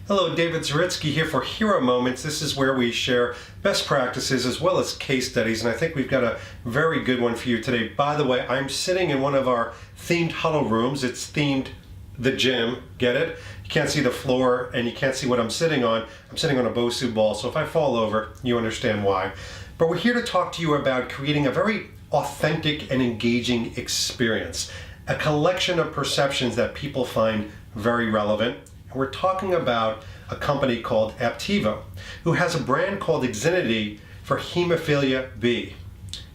Hello, David Zaritsky here for Hero Moments. This is where we share best practices as well as case studies, and I think we've got a very good one for you today. By the way, I'm sitting in one of our themed huddle rooms. It's themed the gym, get it? You can't see the floor and you can't see what I'm sitting on. I'm sitting on a Bosu ball, so if I fall over, you understand why. But we're here to talk to you about creating a very authentic and engaging experience, a collection of perceptions that people find very relevant. We're talking about a company called Aptivo, who has a brand called IXINITY for hemophilia B.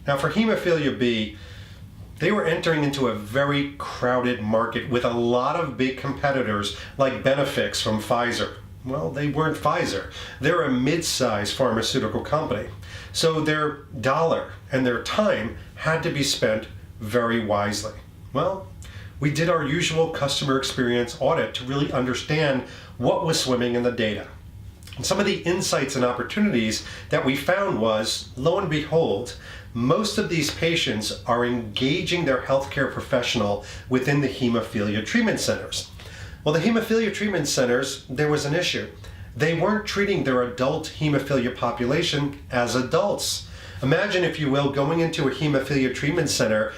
Now for hemophilia B, they were entering into a very crowded market with a lot of big competitors like Benefix from Pfizer. Well, they weren't Pfizer. They're a mid-sized pharmaceutical company. So their dollar and their time had to be spent very wisely. Well, we did our usual customer experience audit to really understand what was swimming in the data. And some of the insights and opportunities that we found was, lo and behold, most of these patients are engaging their healthcare professional within the hemophilia treatment centers. Well, the hemophilia treatment centers, there was an issue. They weren't treating their adult hemophilia population as adults. Imagine, if you will, going into a hemophilia treatment center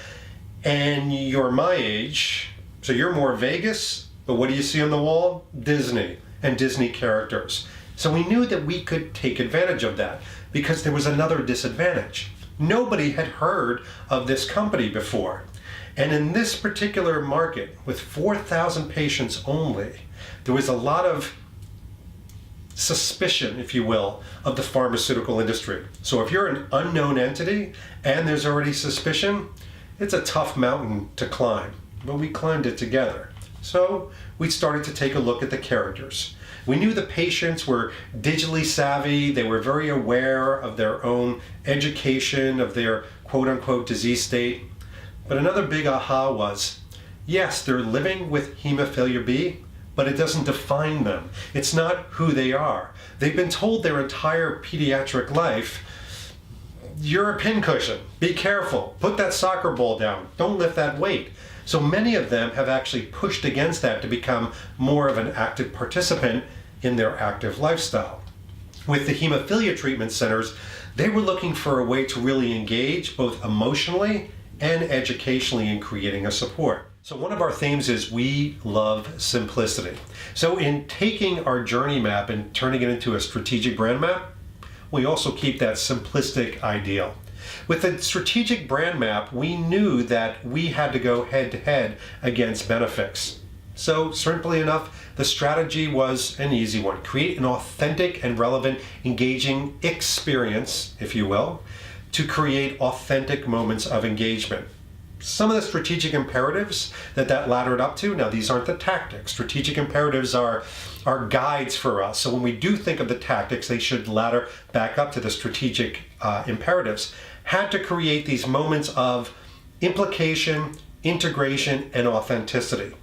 and you're my age, so you're more Vegas, but what do you see on the wall? Disney and Disney characters. So we knew that we could take advantage of that because there was another disadvantage. Nobody had heard of this company before. And in this particular market, with 4,000 patients only, there was a lot of suspicion, if you will, of the pharmaceutical industry. So if you're an unknown entity and there's already suspicion, it's a tough mountain to climb, but we climbed it together. So we started to take a look at the characters. We knew the patients were digitally savvy, they were very aware of their own education, of their quote-unquote disease state. But another big aha was, yes, they're living with hemophilia B, but it doesn't define them. It's not who they are. They've been told their entire pediatric life, you're a pincushion, be careful, put that soccer ball down, don't lift that weight. So many of them have actually pushed against that to become more of an active participant in their active lifestyle. With the hemophilia treatment centers, they were looking for a way to really engage both emotionally and educationally in creating a support. So one of our themes is we love simplicity. So in taking our journey map and turning it into a strategic brand map, we also keep that simplistic ideal. With the strategic brand map, we knew that we had to go head-to-head against Benefix. So simply enough, the strategy was an easy one. Create an authentic and relevant, engaging experience, if you will, to create authentic moments of engagement. Some of the strategic imperatives that laddered up to, now these aren't the tactics. Strategic imperatives are guides for us. So when we do think of the tactics, they should ladder back up to the strategic imperatives. Had to create these moments of implication, integration, and authenticity.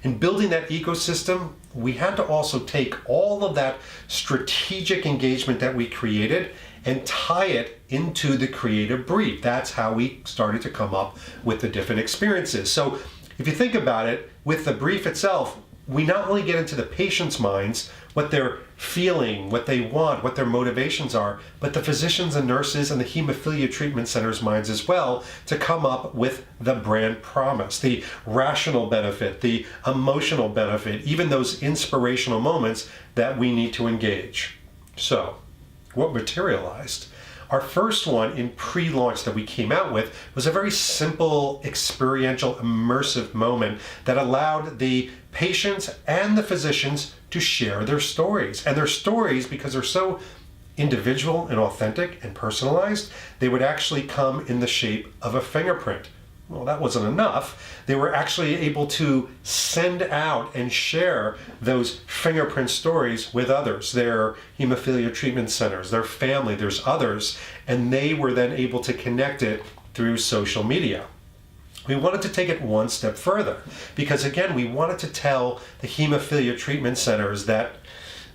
In building that ecosystem, we had to also take all of that strategic engagement that we created and tie it into the creative brief. That's how we started to come up with the different experiences. So if you think about it, with the brief itself, we not only get into the patient's minds, what they're feeling, what they want, what their motivations are, but the physicians and nurses and the hemophilia treatment centers' minds as well, to come up with the brand promise, the rational benefit, the emotional benefit, even those inspirational moments that we need to engage. So what materialized? Our first one in pre-launch that we came out with was a very simple, experiential, immersive moment that allowed the patients and the physicians to share their stories. And their stories, because they're so individual and authentic and personalized, they would actually come in the shape of a fingerprint. Well, that wasn't enough. They were actually able to send out and share those fingerprint stories with others, their hemophilia treatment centers, their family, there's others, and they were then able to connect it through social media. We wanted to take it one step further because, again, we wanted to tell the hemophilia treatment centers that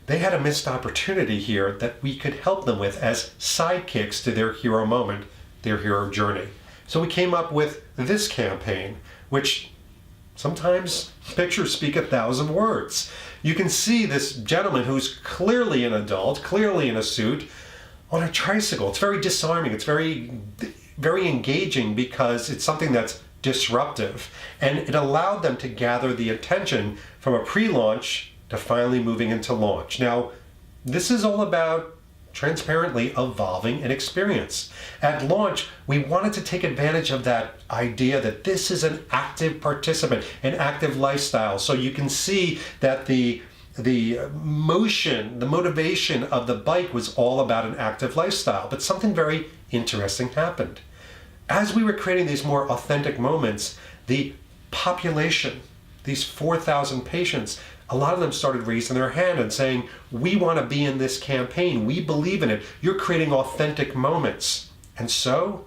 they had a missed opportunity here that we could help them with as sidekicks to their hero moment, their hero journey. So we came up with this campaign, which sometimes pictures speak 1,000 words. You can see this gentleman who's clearly an adult, clearly in a suit, on a tricycle. It's very disarming. It's very, very engaging because it's something that's disruptive. And it allowed them to gather the attention from a pre-launch to finally moving into launch. Now, this is all about transparently evolving an experience. At launch, we wanted to take advantage of that idea that this is an active participant, an active lifestyle. So you can see that the motion, the motivation of the bike was all about an active lifestyle. But something very interesting happened. As we were creating these more authentic moments, the population, these 4,000 patients, a lot of them started raising their hand and saying, we want to be in this campaign. We believe in it. You're creating authentic moments. And so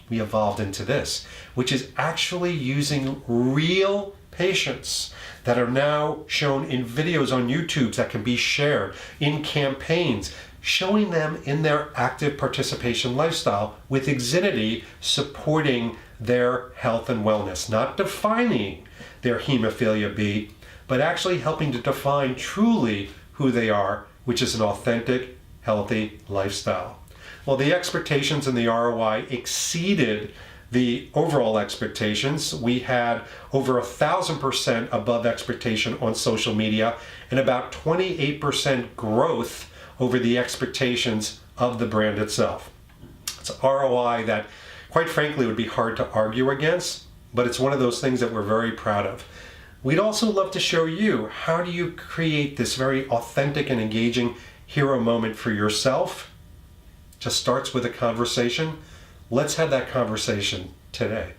we evolved into this, which is actually using real patients that are now shown in videos on YouTube that can be shared, in campaigns, showing them in their active participation lifestyle with IXINITY supporting their health and wellness, not defining their hemophilia B, but actually helping to define truly who they are, which is an authentic, healthy lifestyle. Well, the expectations and the ROI exceeded the overall expectations. We had over 1,000% above expectation on social media and about 28% growth over the expectations of the brand itself. It's an ROI that, quite frankly, would be hard to argue against, but it's one of those things that we're very proud of. We'd also love to show you, how do you create this very authentic and engaging hero moment for yourself? Just starts with a conversation. Let's have that conversation today.